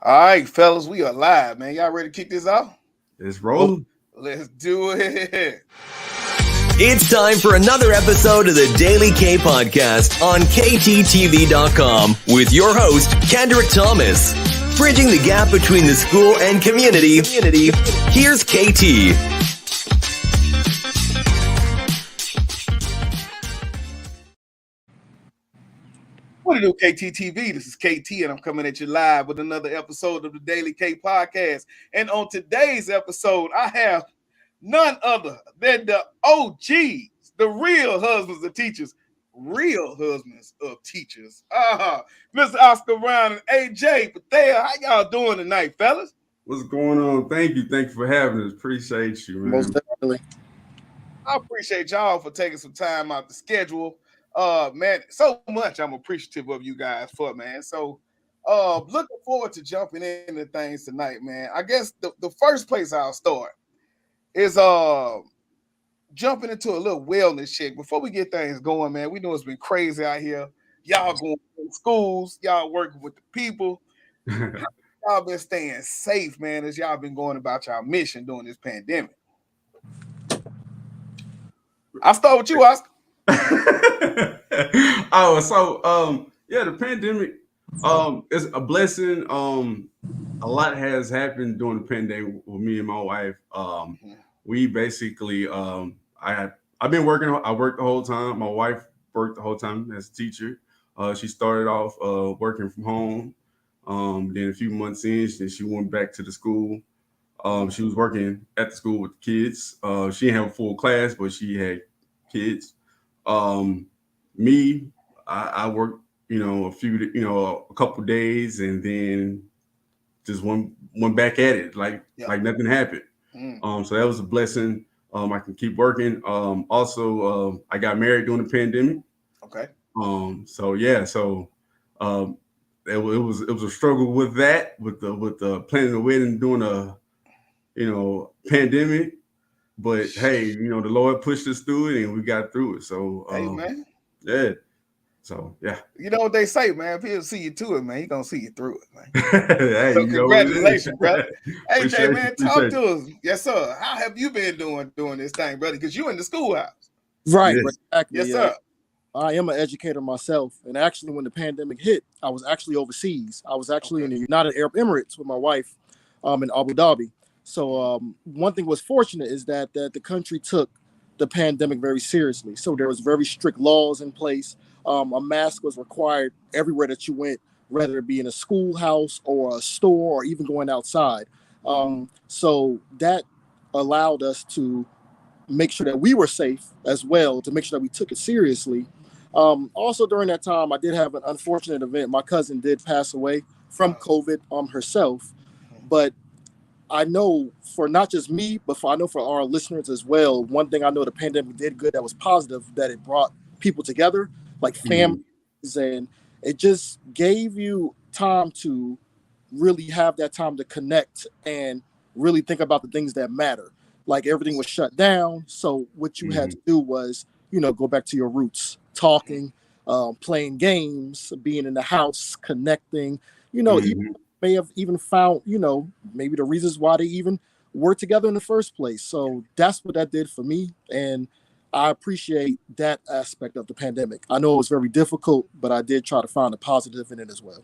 All right, fellas, we are live, man. Y'all ready to kick this off? It's rolling. Let's do it. It's time for another episode of the Daily K Podcast on KTTV.com with your host, Kendrick Thomas. Bridging the gap between the school and community, here's KT. What to do, KTTV? This is KT, and I'm coming at you live with another episode of the Daily K Podcast. And on today's episode, I have none other than the OGs, the real husbands of teachers, Mr. Oscar Brown and AJ Patel. How y'all doing tonight, fellas? What's going on? Thank you for having us. Appreciate you, man. Most definitely. I appreciate y'all for taking some time out the schedule. Man, so much I'm appreciative of you guys for, man. So looking forward to jumping into things tonight, man. I guess the first place I'll start is jumping into a little wellness check before we get things going, man. We know it's been crazy out here. Y'all going to schools, y'all working with the people. Y'all been staying safe, man, as y'all been going about y'all mission during this pandemic. I'll start with you, Oscar. The pandemic is a blessing. A lot has happened during the pandemic with me and my wife. We basically I've been working. I worked the whole time. My wife worked the whole time as a teacher. She started off working from home. Then a few months in, she went back to the school. She was working at the school with the kids. She didn't have a full class, but she had kids. Me, I worked, a couple days, and then just went back at it like nothing happened. So that was a blessing. I can keep working. Also, I got married during the pandemic. Okay. It was a struggle with that, with the planning the wedding during a pandemic. But hey, the Lord pushed us through it, and we got through it. So hey, man. Yeah. So yeah. You know what they say, man. If he'll see you to it, man, he gonna see you through it, man. Hey, so congratulations, brother. Hey, Jay, man, talk to us. Yes, sir. How have you been doing this thing, brother? Because you in the schoolhouse. Right, yes. Exactly. Yes, sir. I am an educator myself, and actually, when the pandemic hit, I was actually overseas. I was actually in the United Arab Emirates with my wife, in Abu Dhabi. So one thing was fortunate is that the country took the pandemic very seriously. So there was very strict laws in place. A mask was required everywhere that you went, whether it be in a schoolhouse or a store or even going outside. So that allowed us to make sure that we were safe as well, to make sure that we took it seriously. Also during that time, I did have an unfortunate event. My cousin did pass away from COVID herself, but I know for not just me, but for our listeners as well, one thing I know the pandemic did good that was positive, that it brought people together, like families, and it just gave you time to really have that time to connect and really think about the things that matter. Like everything was shut down. So what you had to do was, go back to your roots, talking, playing games, being in the house, connecting, even may have even found, maybe the reasons why they even were together in the first place. So that's what that did for me. And I appreciate that aspect of the pandemic. I know it was very difficult, but I did try to find a positive in it as well.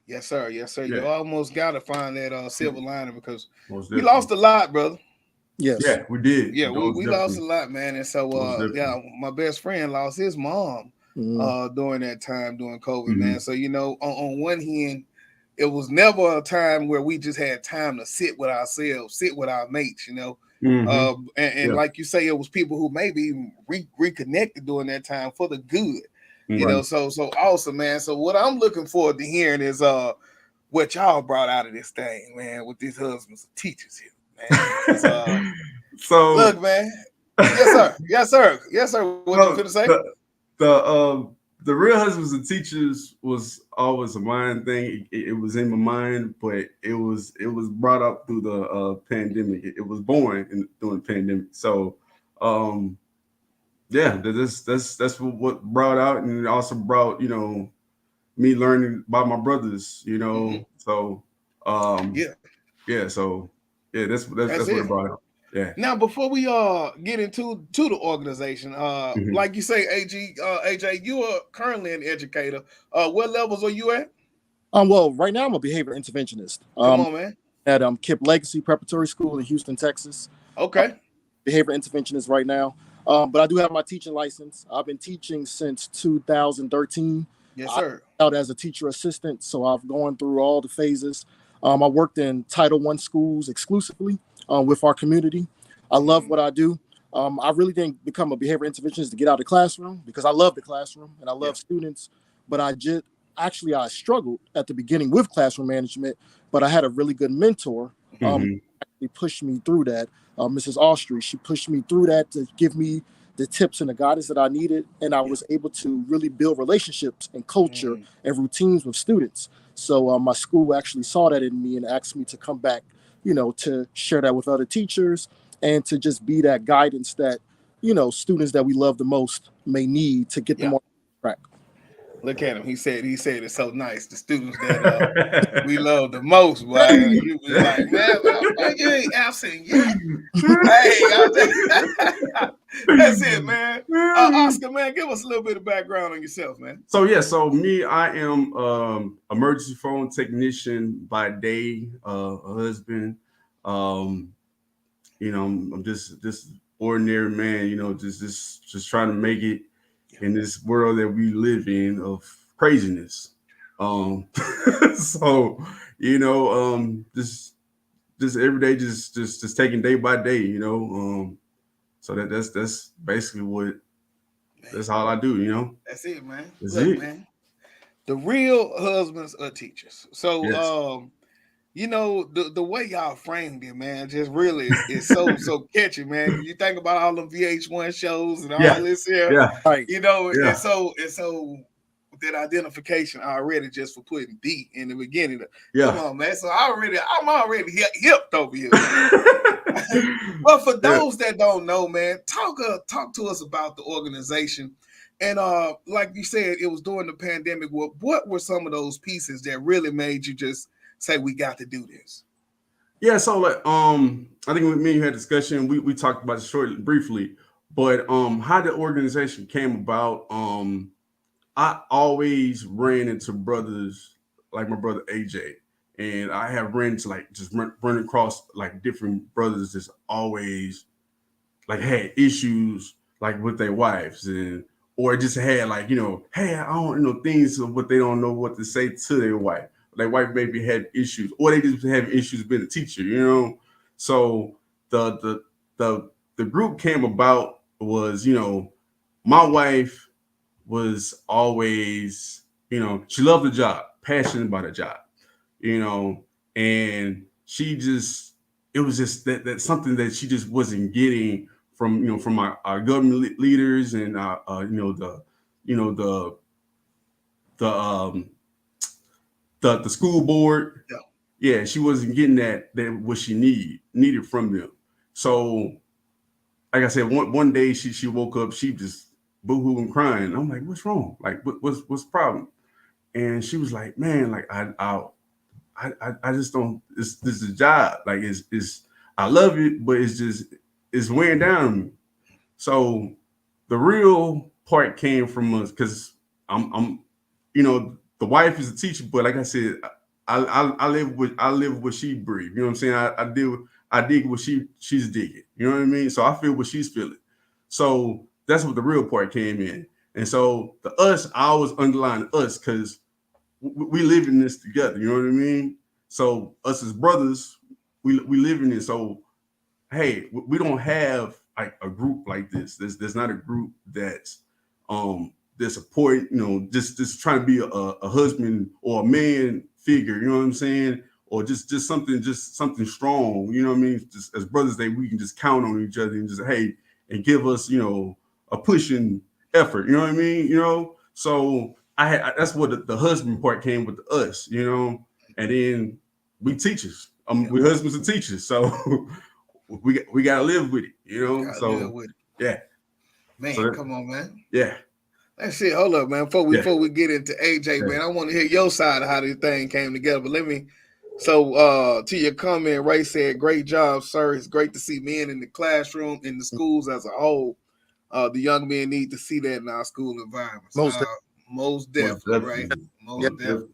Yes, sir. Yes, sir. Yeah. You almost got to find that silver lining because we definitely lost a lot, brother. Yes. Yeah, we did. Yeah, we lost a lot, man. And so, my best friend lost his mom during that time, during COVID, man. So, on one hand, it was never a time where we just had time to sit with ourselves, sit with our mates, and like you say, it was people who maybe reconnected during that time for the good, so awesome, man. So what I'm looking forward to hearing is what y'all brought out of this thing, man, with these husbands of teachers here, man. So look, man. Yes, sir. What you gonna say? The real husbands and teachers was always a mind thing. It was in my mind, but it was brought up through the pandemic. It was born during the pandemic. So, that's what brought out, and it also brought me learning about my brothers. So Yeah. So that's what it brought. Yeah. Now, before we get into the organization, like you say, AJ, you are currently an educator. What levels are you at? Well, right now I'm a behavior interventionist. Come on, man. At KIPP Legacy Preparatory School in Houston, Texas. Okay. Behavior interventionist right now. But I do have my teaching license. I've been teaching since 2013. Yes, sir. Out as a teacher assistant, so I've gone through all the phases. I worked in Title I schools exclusively with our community. I love what I do. I really didn't become a behavior interventionist to get out of the classroom because I love the classroom and I love students. But I struggled at the beginning with classroom management, but I had a really good mentor actually pushed me through that. Mrs. Austry, she pushed me through that to give me the tips and the guidance that I needed. And I was able to really build relationships and culture and routines with students. So my school actually saw that in me and asked me to come back, to share that with other teachers and to just be that guidance that, students that we love the most may need to get them on track. Look at him. He said it's so nice. The students that we love the most, boy. You be like, man, you ain't absent yet. That's it, man. Oscar, man, give us a little bit of background on yourself, man. So me, I am emergency phone technician by day, a husband. I'm just ordinary man, just trying to make it in this world that we live in of craziness. So just every day, just taking day by day, so that's basically that's all I do, That's it, man. Look, man, the real husbands are teachers. So the way y'all framed it, man, just really is so catchy, man. You think about all the VH1 shows and all this here, and so that identification already just for putting D in the beginning. Come on, man. So I'm already hipped over here. But for those that don't know, man, talk to us about the organization. And like you said, it was during the pandemic. What were some of those pieces that really made you just say we got to do this? Yeah, so I think with me and you had a discussion. We talked about it briefly, but how the organization came about. I always ran into brothers like my brother AJ, and I have ran into just run across like different brothers that's always like had issues like with their wives or just had hey, I don't things of what they don't know what to say to their wife. Their wife maybe had issues, or they just have issues being a teacher, So the group came about was, my wife was always, she loved the job, passionate about the job, and it was just that something that she just wasn't getting from our government leaders and the school board. Yeah, she wasn't getting that what she needed from them. So, like I said, one day she woke up, she just boo-hooing crying. I'm like, what's wrong? Like, what's the problem? And she was like, man, like I just don't. This is a job. Like it's I love it, but it's wearing down on me. So the real part came from us because I'm the wife is a teacher, but like I said, I live what she breathes. You know what I'm saying? I dig what she's digging. You know what I mean? So I feel what she's feeling. So that's what the real part came in. And so I always underline us because we live in this together. You know what I mean? So us as brothers, we live in this. So hey, we don't have like a group like this. There's not a group that's supporting, just trying to be a husband or a man figure, you know what I'm saying? Or just something strong, you know what I mean? Just as brothers that we can just count on each other and just, hey, and give us, a pushing effort, you know what I mean? So that's what the husband part came with us, and then we teachers. We husbands and teachers, so we gotta live with it, So yeah, man, so come on, man. Yeah. That's it. Hold up, man. Before we get into AJ, man, I want to hear your side of how this thing came together. But let me So to your comment, Ray said, "Great job, sir. It's great to see men in the classroom, in the schools as a whole. The young men need to see that in our school environments. Most definitely, right? Most definitely.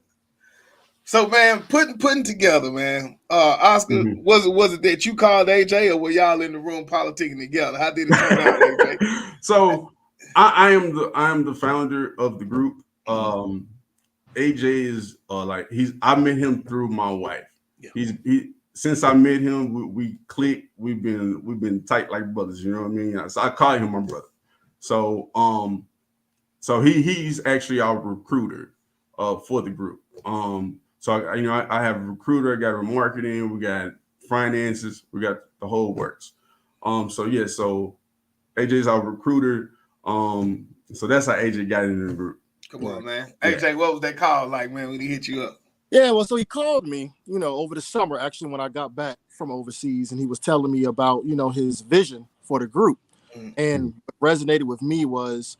So, man, putting together, man. Oscar, was it that you called AJ, or were y'all in the room politicking together? How did it turn out, AJ? So, I am the founder of the group. AJ is I met him through my wife. Yeah. Since I met him, we clicked. We've been tight like brothers. You know what I mean? So I call him my brother. So so he's actually our recruiter for the group. So I have a recruiter, I got a marketing, we got finances, we got the whole works. So AJ's our recruiter. So that's how AJ got into the group. Come on, man. AJ, what was that call like, man, when he hit you up? Yeah, well, so he called me, over the summer, actually, when I got back from overseas, and he was telling me about, his vision for the group. And what resonated with me was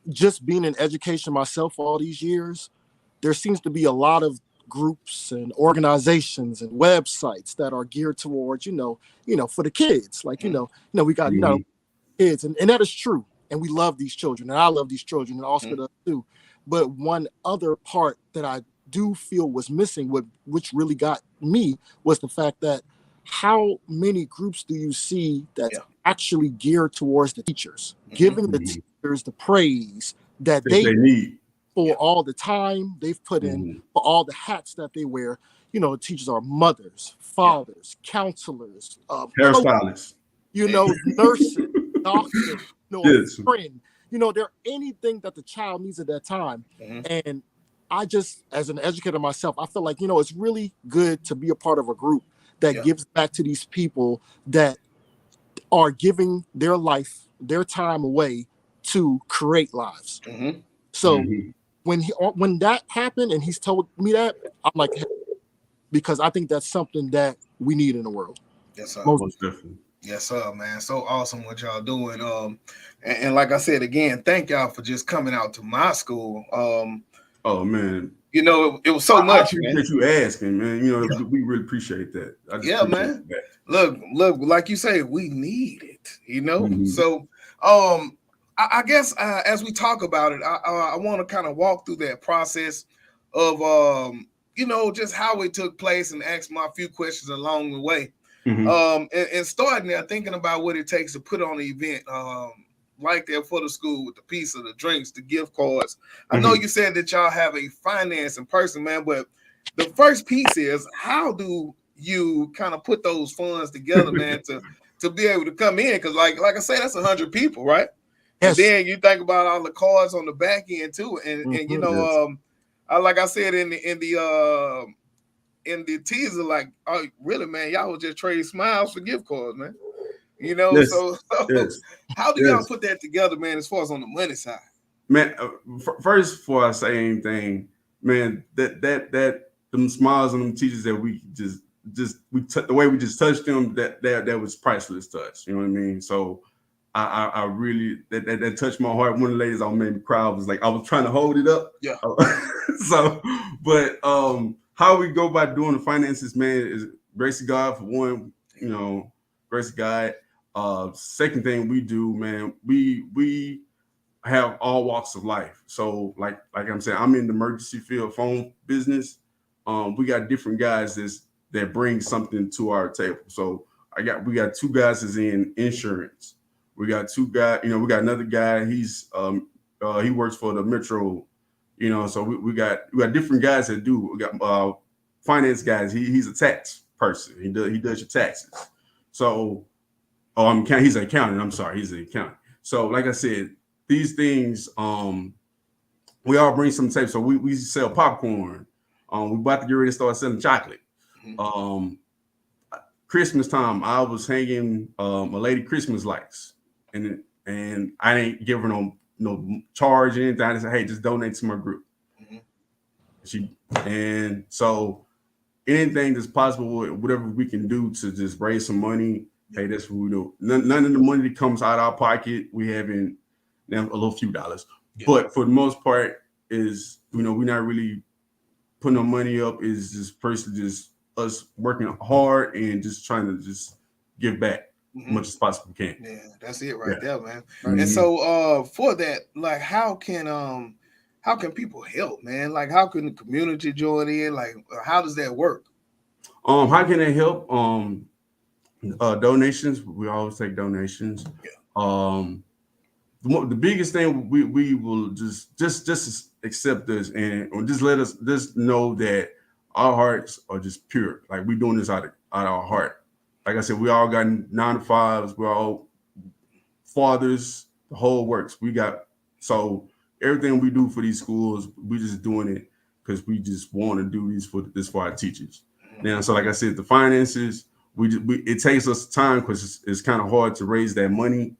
just being in education myself all these years. There seems to be a lot of groups and organizations and websites that are geared towards, for the kids. Like, we got, kids, and that is true. And we love these children, and I love these children, and Oscar does too. But one other part that I do feel was missing, which really got me, was the fact that how many groups do you see that's actually geared towards the teachers, giving the teachers the praise that they need for all the time they've put in, for all the hats that they wear. Teachers are mothers, fathers, counselors, hairstylists, nurses, doctors, friend. They're anything that the child needs at that time. And I just, as an educator myself, I feel like, it's really good to be a part of a group that gives back to these people that are giving their life, their time away to create lives. So when that happened and he's told me that, I'm like, hey, because I think that's something that we need in the world. Yes, sir. Most definitely. Yes, sir, man. So awesome what y'all doing. And like I said again, thank y'all for just coming out to my school. Oh man, it was so much. I appreciate you asking, man. We really appreciate that. Man. That. Look, like you say, we need it. So I guess as we talk about it, I want to kind of walk through that process of just how it took place and ask my few questions along the way. And starting there, thinking about what it takes to put on an event like that for the school, with the pizza, the drinks, the gift cards. I know you said that y'all have a financing person, man, but the first piece is, how do you kind of put those funds together, man, to be able to come in? Because like I say, that's 100 people, right? Yes. And then you think about all the cards on the back end too, and like I said in the teaser, like, oh, really, man, y'all was just trade smiles for gift cards, man. So how do y'all put that together, man, as far as on the money side? Man, first, before I say anything, man, that them smiles and them teachers that we the way we just touched them, that was priceless touch. You know what I mean? So I really, that touched my heart. One of the ladies I made me cry. Was like, I was trying to hold it up. Yeah. So, but how we go by doing the finances, man, is grace of God for one. Grace of God. Second thing we do, man, we have all walks of life. So like I'm saying, I'm in the emergency field phone business. We got different guys that bring something to our table. So we got two guys that's in insurance. We got two guys, we got another guy, he's he works for the Metro, so we got different guys that do. We got finance guys, he's a tax person. He does your taxes. So he's an accountant. I'm sorry, he's an accountant. So like I said, these things, we all bring some tape. So we sell popcorn. We about to get ready to start selling chocolate. Christmas time, I was hanging a lady Christmas lights, and I didn't give her no charge or anything. I just said, hey, just donate to my group. And so anything that's possible, whatever we can do to just raise some money, hey, that's what we do. None of the money that comes out of our pocket, we haven't, a little few dollars. But for the most part is, we're not really putting no money up. Is just personally just us working hard and just trying to just give back as much as possible we can. Yeah, that's it right there, man. Mm-hmm. And so for that, like how can people help, man? Like how can the community join in? Like how does that work? How can they help? Donations. We always take donations. Yeah. The biggest thing we will just accept this and just let us just know that our hearts are just pure. Like we're doing this out of our heart. Like I said, we all got 9 to 5s. We're all fathers. The whole works. We got so everything we do for these schools, we just doing it because we just want to do this for our teachers. Now, so like I said, the finances, it takes us time because it's kind of hard to raise that money,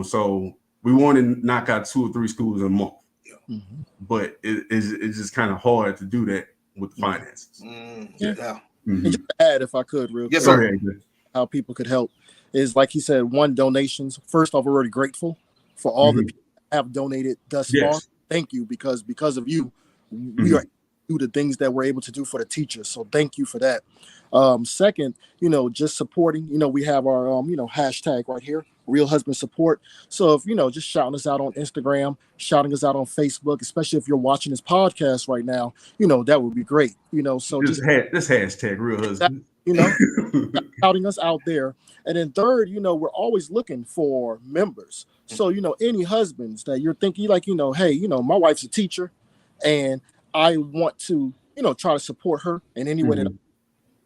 so we want to knock out 2 or 3 schools a month, but it's just kind of hard to do that with the finances. Yeah. And just to add, if I could, real quick, how people could help is, like he said, one, donations. First off, we're already grateful for all the people that have donated thus far. Thank you, because of you, we are do the things that we're able to do for the teachers. So thank you for that. Second, just supporting. We have our hashtag right here, Real Husband Support. So if just shouting us out on Instagram, shouting us out on Facebook, especially if you're watching this podcast right now, that would be great. So this hashtag Real Husband. Shouting us out there. And then third, we're always looking for members. So, any husbands that you're thinking like, hey, my wife's a teacher and I want to, try to support her in any way that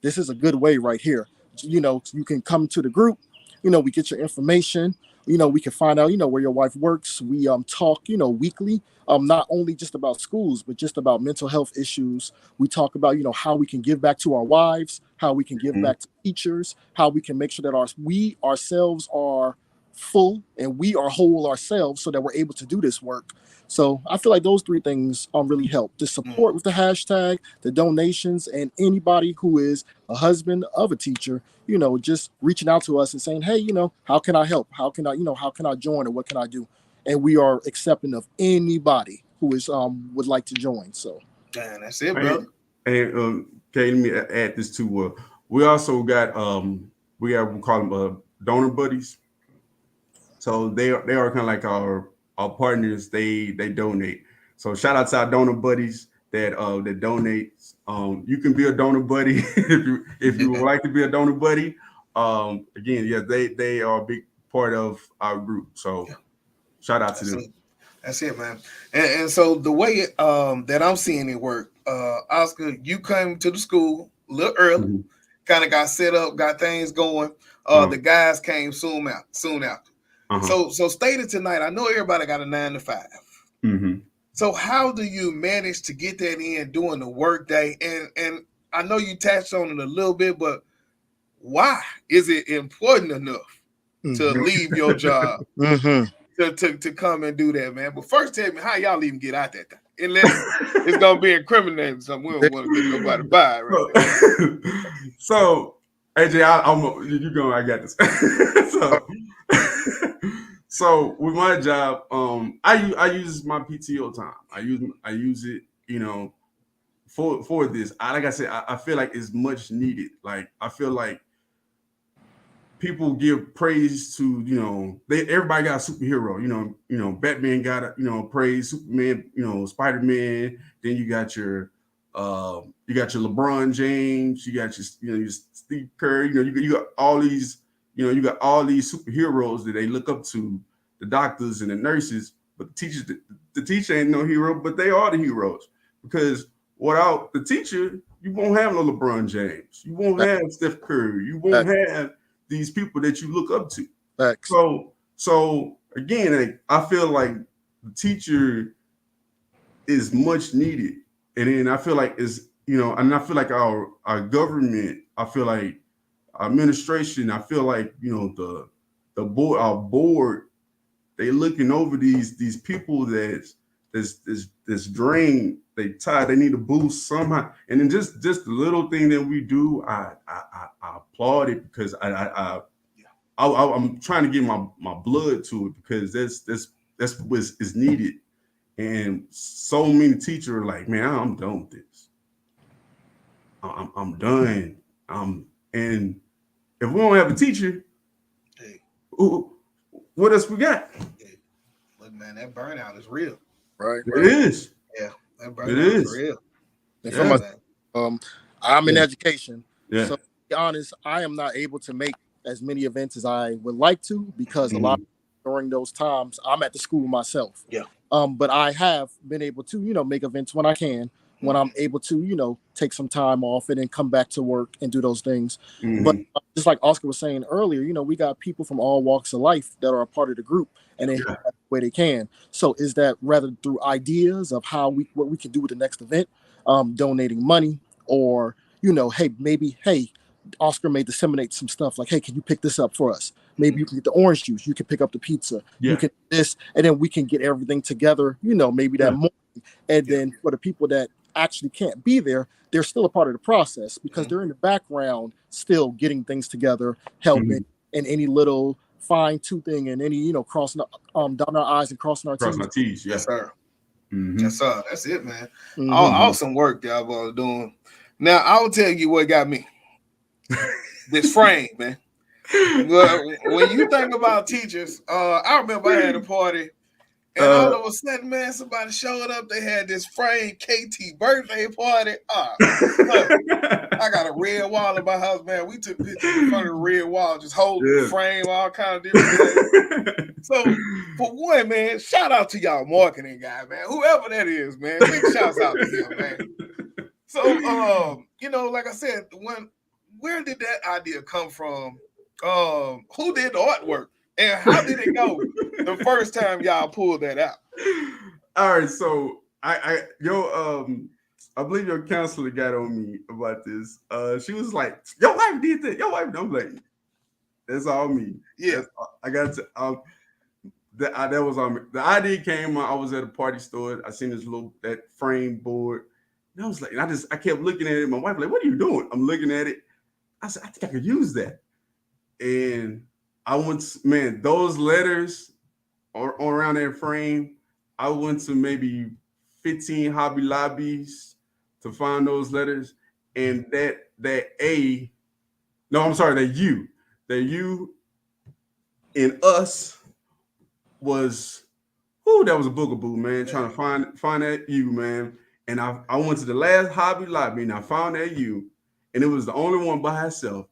this is a good way right here. You can come to the group, we get your information, we can find out, where your wife works. We talk, weekly, not only just about schools, but just about mental health issues. We talk about, how we can give back to our wives, how we can give back to teachers, how we can make sure that we ourselves are full and we are whole ourselves so that we're able to do this work. So I feel like those 3 things really help. The support with the hashtag, the donations, and anybody who is a husband of a teacher, just reaching out to us and saying, hey, how can I help? How can I join, or what can I do? And we are accepting of anybody who is would like to join. So that's it, brother. And okay, let me add this too. We also got we call them donor buddies. So they are kind of like our partners. They donate. So shout out to our donor buddies that donate. You can be a donor buddy if you would like to be a donor buddy. Again, they are a big part of our group. So shout out to them. That's it, man. And so the way that I'm seeing it work, Oscar, you came to the school a little early, kind of got set up, got things going. The guys came soon after. So stated tonight, I know everybody got a 9 to 5. So how do you manage to get that in during the work day? And I know you touched on it a little bit, but why is it important enough to leave your job to come and do that, man? But first, tell me how y'all even get out that thing. Unless it's gonna be incriminating something, we don't want to get nobody by, right? So AJ, I got this. So with my job, I use my PTO time. I use it, for this. Like I said, I feel like it's much needed. Like I feel like people give praise to, everybody got a superhero. Batman got praise, Superman, Spider-Man. Then you got your LeBron James. You got your Steve Curry. You got all these. You got all these superheroes that they look up to, the doctors and the nurses, but the teacher ain't no hero, but they are the heroes. Because without the teacher, you won't have no LeBron James. You won't have Steph Curry. You won't have these people that you look up to. So again, I feel like the teacher is much needed. And then I feel like and I feel like our government, I feel like administration, I feel like the board, our board, they looking over these people that's drained, they tired, they need a boost somehow. And then just the little thing that we do, I applaud it, because I'm trying to get my blood to it, because that's what is needed. And so many teachers are like, man, I'm done with this. I'm done. And if we don't have a teacher, Hey, what else we got? hey, look, man, that burnout is real. Right. It is. Yeah, that It burnout is is. real. And for Yeah. my, Man. I'm in Yeah. education, Yeah. so to be honest, I am not able to make as many events as I would like to because a lot Mhm. during those times I'm at the school myself. Yeah. But I have been able to, make events when I can, when I'm able to, take some time off and then come back to work and do those things. But Mhm. just like Oscar was saying earlier, we got people from all walks of life that are a part of the group and they help Yeah. the way they can. So is that rather through ideas of what we can do with the next event, donating money, or hey, Oscar may disseminate some stuff like, hey, can you pick this up for us? Maybe you can get the orange juice. You can pick up the pizza. You Yeah. can this, and then we can get everything together. Maybe that Yeah. morning. And Yeah. then for the people that actually can't be there, they're still a part of the process because they're in the background, still getting things together, helping, Mhm. and any little fine toothing and any crossing dotting our I's and crossing our Cross T's. my T's. Yeah. Yes, sir. Mhm. Yes, sir. That's it, man. Mhm. Awesome work y'all boys doing. Now I will tell you what got me. This frame, man. Well, when you think about teachers, I remember I had a party, and all of a sudden, man, somebody showed up. They had this frame KT birthday party. Look, I got a red wall in my house, man. We took pictures in front of the red wall, just holding the Yeah. frame, all kind of different things. So, for one, man, shout out to y'all marketing guy, man. Whoever that is, man. Big shouts out to him, man. So, like I said, where did that idea come from? Who did the artwork? And how did it go the first time y'all pulled that out? All right, so I believe your counselor got on me about this. She was like, "Your wife did that. Your wife." I'm like, "That's all me." Yeah. I got to. That was on me. The idea came. I was at a party store. I seen that frame board, and I was like, and I kept looking at it. My wife like, "What are you doing?" I'm looking at it. I said, "I think I could use that." And I went, man, those letters are around that frame. I went to maybe 15 Hobby Lobbies to find those letters, and that A, no, I'm sorry, that U in us was, that was a boogaboo, man. Trying to find that U, man. And I went to the last Hobby Lobby and I found that U, and it was the only one by herself.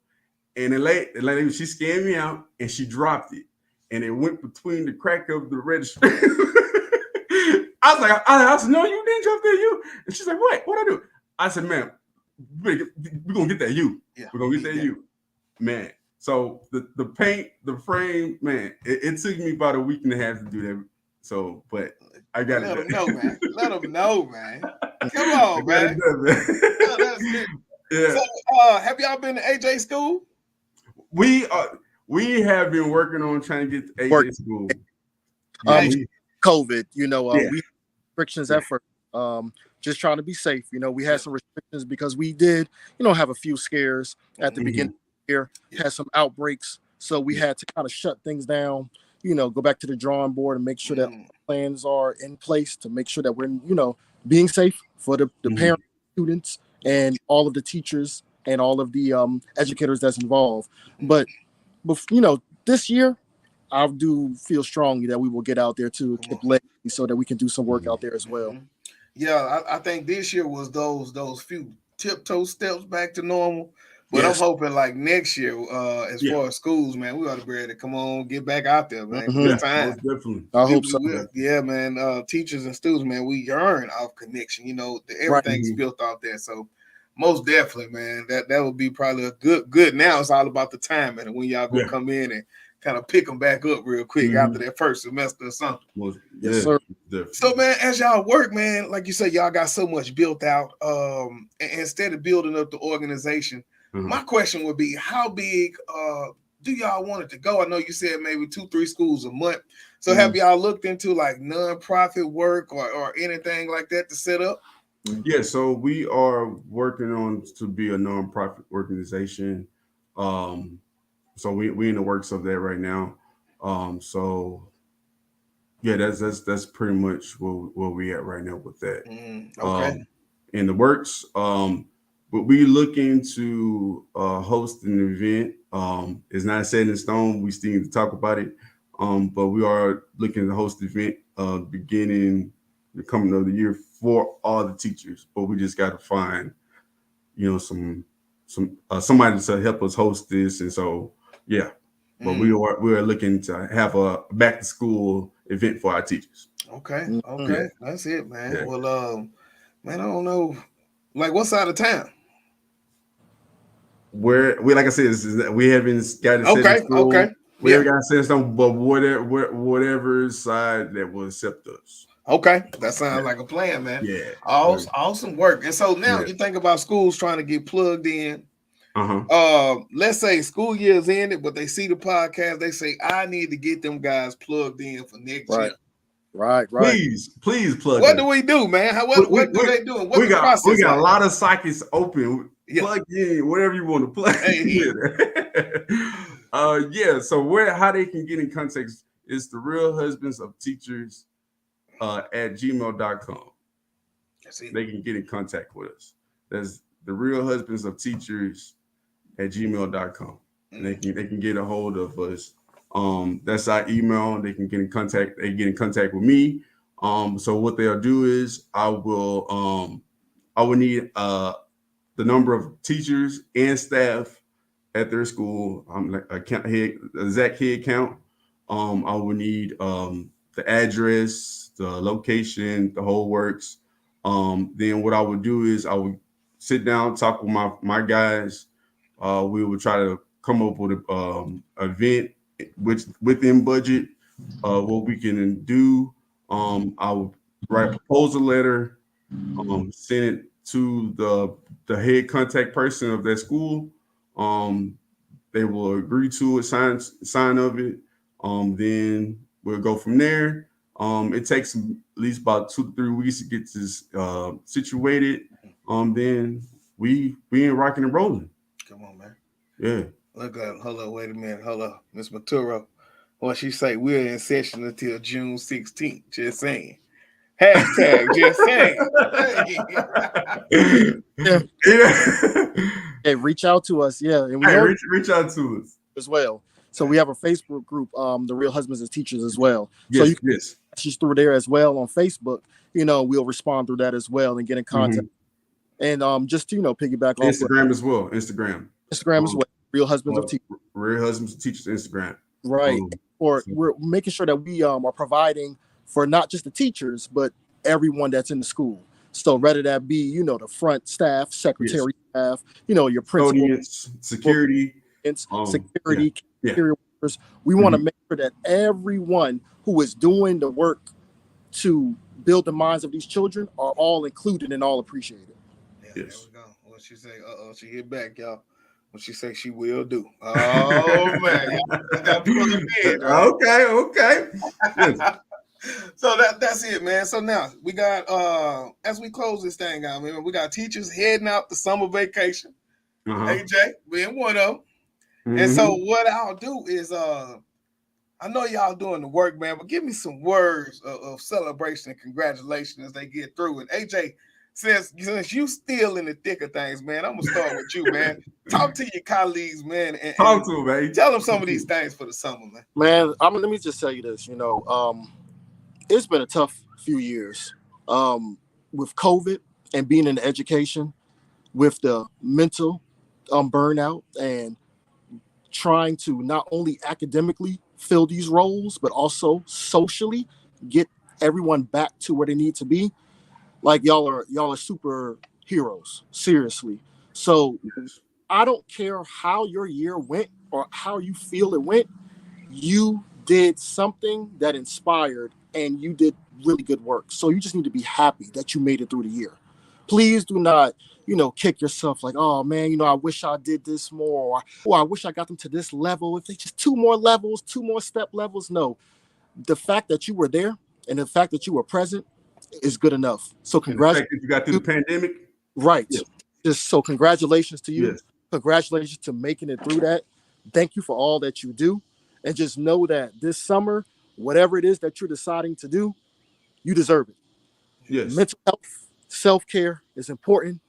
And the lady, she scanned me out and she dropped it, and it went between the crack of the register. I was like, I said, no, you didn't drop that U. And she's like, what? What I do? I said, man, we're gonna get that U. Yeah, we're gonna get that U, man. So the paint, the frame, man, it took me about a week and a half to do that. So, but I got Let it. them know, man. Let them know, man. Come on, man. Done, man. Oh, that's good. Yeah. So, have y'all been to AJ school? We have been working on trying to get to AJ school. COVID, Yeah. we had restrictions at first. Just trying to be safe. We had some restrictions because we did, have a few scares at the beginning of the year, had some outbreaks. So we had to kind of shut things down, go back to the drawing board and make sure that plans are in place to make sure that we're, being safe for the parents, students, and all of the teachers and all of the educators that's involved. But this year, I do feel strongly that we will get out there to Kip Lake so that we can do some work out there as well. Yeah, I think this year was those few tiptoe steps back to normal. But I'm hoping like next year, as far as schools, man, we ought to be ready to come on, get back out there, man. It's time. Most definitely. I hope so. Yeah, man. Teachers and students, man, we yearn off connection. Everything's built out there. So most definitely, man, that would be probably a good. Now it's all about the timing and when y'all gonna come in and kind of pick them back up real quick after that first semester or something. Yes, sir. So, man, as y'all work, man, like you said, y'all got so much built out. Instead of building up the organization, my question would be, how big do y'all want it to go? I know you said maybe 2-3 schools a month. So have y'all looked into like nonprofit work or anything like that to set up? Yeah, so we are working on to be a nonprofit organization. So we in the works of that right now. So yeah, that's pretty much where we at right now with that. Okay. In the works, but we looking to host an event. It's not set in stone. We still need to talk about it. But we are looking to host an event beginning the coming of the year for all the teachers. But we just got to find, somebody to help us host this. And so, yeah. But we are looking to have a back to school event for our teachers. Okay, that's it, man. Yeah. Well, man, I don't know, like what side of town? Like I said, we haven't got it set in stone. Okay. We haven't got it set in stone, but whatever side that will accept us. Okay, that sounds like a plan, man. Yeah, awesome work. And so now you think about schools trying to get plugged in. Let's say school year's ended, but they see the podcast. They say, I need to get them guys plugged in for next year. Right. Please plug. What do we do, man? What do they do? We got a lot of sockets open. Yeah. Plug in whatever you want to plug in. So how they can get in contact is the Real Husbands of Teachers at gmail.com. They can get in contact with us. That's the Real Husbands of Teachers at gmail.com. And they can get a hold of us. That's our email. They can get in contact. They get in contact with me. So what they'll do is I will need the number of teachers and staff at their school. I'm like exact head count. I will need the address, the location, the whole works. Then what I would do is I would sit down, talk with my guys. We would try to come up with an event which within budget, what we can do. I would write a proposal letter, send it to the head contact person of that school. They will agree to it, sign of it. Then we'll go from there. It takes at least about 2 to 3 weeks to get this situated. Then we in rocking and rolling. Come on, man. Yeah. Look up. Hold up. Wait a minute. Hold up. Miss Maturo. What she say? We're in session until June 16th. Just saying. Hashtag just saying. Hey, reach out to us. Yeah. And we reach out to us as well. So we have a Facebook group, the Real Husbands and Teachers as well. Yes, so you can message through there as well on Facebook. We'll respond through that as well and get in contact. And just to, piggyback on Instagram as well. Instagram as well. Real Husbands of Teachers. Real Husbands of Teachers Instagram. Right. We're making sure that we are providing for not just the teachers, but everyone that's in the school. So whether that be, the front staff, secretary staff, your principal, security, workers. We want to make sure that everyone who is doing the work to build the minds of these children are all included and all appreciated. Yeah, there we go. What she say? She hit back, y'all. What she say she will do. Oh man. Okay. So that's it, man. So now we got as we close this thing out, man, we got teachers heading out to summer vacation. AJ being one of them. And so what I'll do is I know y'all doing the work, man, but give me some words of celebration and congratulations as they get through. And AJ, since you still in the thick of things, man, I'm gonna start with you, man. Talk to your colleagues, man, and talk to them, man. Tell them some of these things for the summer, man. Man, let me just tell you this. It's been a tough few years with COVID and being in education, with the mental burnout and trying to not only academically fill these roles, but also socially get everyone back to where they need to be. Like y'all are superheroes, seriously. So I don't care how your year went or how you feel it went. You did something that inspired and you did really good work. So you just need to be happy that you made it through the year. Please do not, kick yourself like, oh man, I wish I did this more, or I wish I got them to this level. If they just 2 more levels, 2 more step levels. No, the fact that you were there and the fact that you were present is good enough. So congratulations. You got through the pandemic. Right. Yes. Just so congratulations to you. Yes. Congratulations to making it through that. Thank you for all that you do. And just know that this summer, whatever it is that you're deciding to do, you deserve it. Yes. Mental health, self-care is important.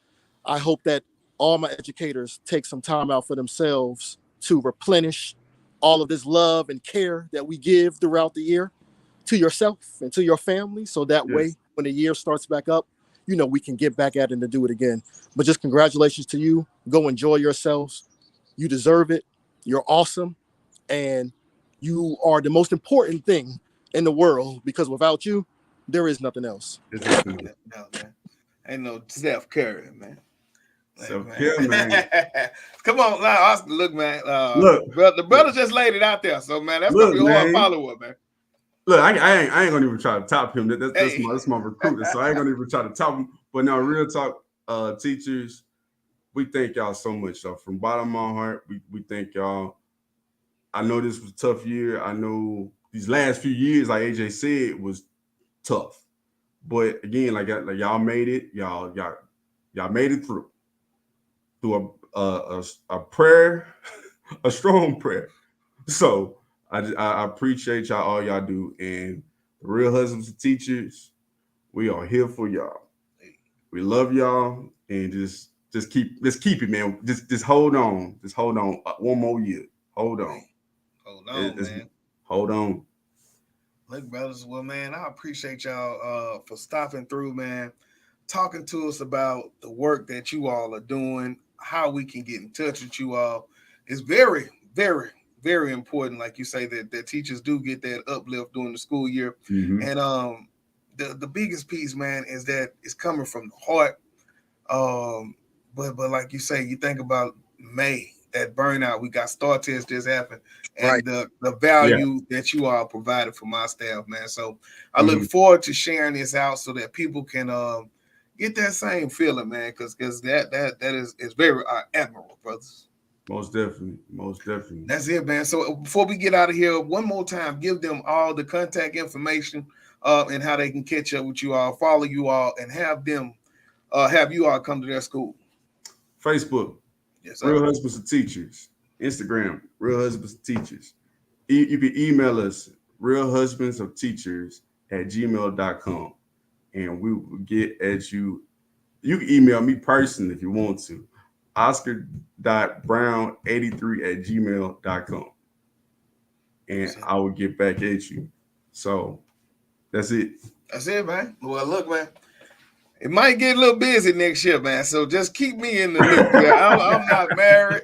I hope that all my educators take some time out for themselves to replenish all of this love and care that we give throughout the year to yourself and to your family. So that way, when the year starts back up, we can get back at it and to do it again. But just congratulations to you. Go enjoy yourselves. You deserve it. You're awesome. And you are the most important thing in the world, because without you, there is nothing else. No, man. Ain't no Steph Curry, man. Self-care, man. Come on, now, Oscar. Look, man. Look, the brother just laid it out there. So, man, that's gonna be a hard follow-up, man. Look, I ain't gonna even try to top him. That's my recruiter, so I ain't gonna even try to top him. But now, real talk, teachers, we thank y'all so much. So from bottom of my heart, we thank y'all. I know this was a tough year. I know these last few years, like AJ said, was tough. But again, like y'all made it. Y'all made it through a prayer, a strong prayer. So I appreciate y'all, all y'all do. And the Real Husbands and Teachers, we are here for y'all. We love y'all, and let's keep it, man. Just hold on. Just hold on. One more year. Hold on. Hold on, man. Hold on. Look, brothers, well, man, I appreciate y'all for stopping through, man, talking to us about the work that you all are doing, how we can get in touch with you all. It's very, very, very important, like you say, that teachers do get that uplift during the school year. Mm-hmm. And the biggest piece, man, is that it's coming from the heart. But like you say, you think about May, that burnout, we got STAR tests just happened, and the value that you all provided for my staff, man. So I look forward to sharing this out so that people can get that same feeling, man, because that is very admirable, brothers. Most definitely. That's it, man. So before we get out of here, one more time, give them all the contact information and how they can catch up with you all, follow you all, and have them have you all come to their school. Facebook, yes, sir. Real Husbands and Teachers. Instagram, Real Husbands and Teachers. You can email us, realhusbandsofteachers@gmail.com, and we will get at you. You can email me personally if you want to, oscar.brown83@gmail.com, and I will get back at you. So that's it. That's it, man. Well, look, man, it might get a little busy next year, man. So just keep me in the loop. Yeah, I'm not married.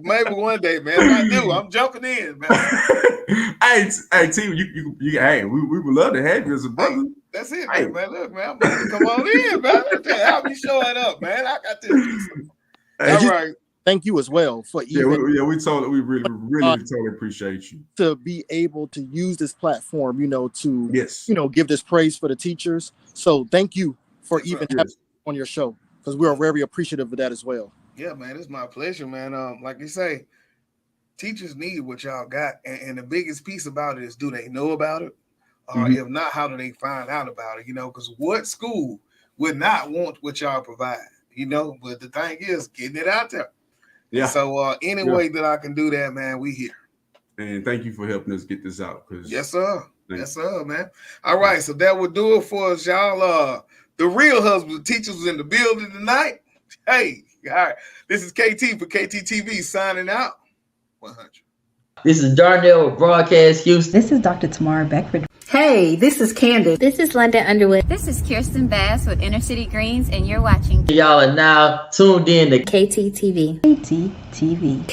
Maybe one day, man. If I do, I'm jumping in, man. Hey, T, hey, we would love to have you as a brother. Hey, that's it, man. Look, man, I'm about to come on in, man. I'll be showing up, man. I got this. All right. Thank you as well for we really totally appreciate you to be able to use this platform, to give this praise for the teachers. So thank you for even having on your show, because we are very appreciative of that as well. Yeah, man, it's my pleasure, man. Like you say, teachers need what y'all got, and the biggest piece about it is, do they know about it? If not, how do they find out about it? Because what school would not want what y'all provide? But the thing is, getting it out there. Yeah. So any way that I can do that, man, we here. And thank you for helping us get this out. Yes, sir. Yes, sir, man. All right, so that will do it for us, y'all. The Real Husbands Teachers was in the building tonight. Hey, all right. This is KT for KTTV signing out. 100. This is Darnell with Broadcast Houston. This is Dr. Tamara Beckford. Hey, this is Candace. This is London Underwood. This is Kirsten Bass with Inner City Greens, and you're watching. Y'all are now tuned in to KTTV. KTTV.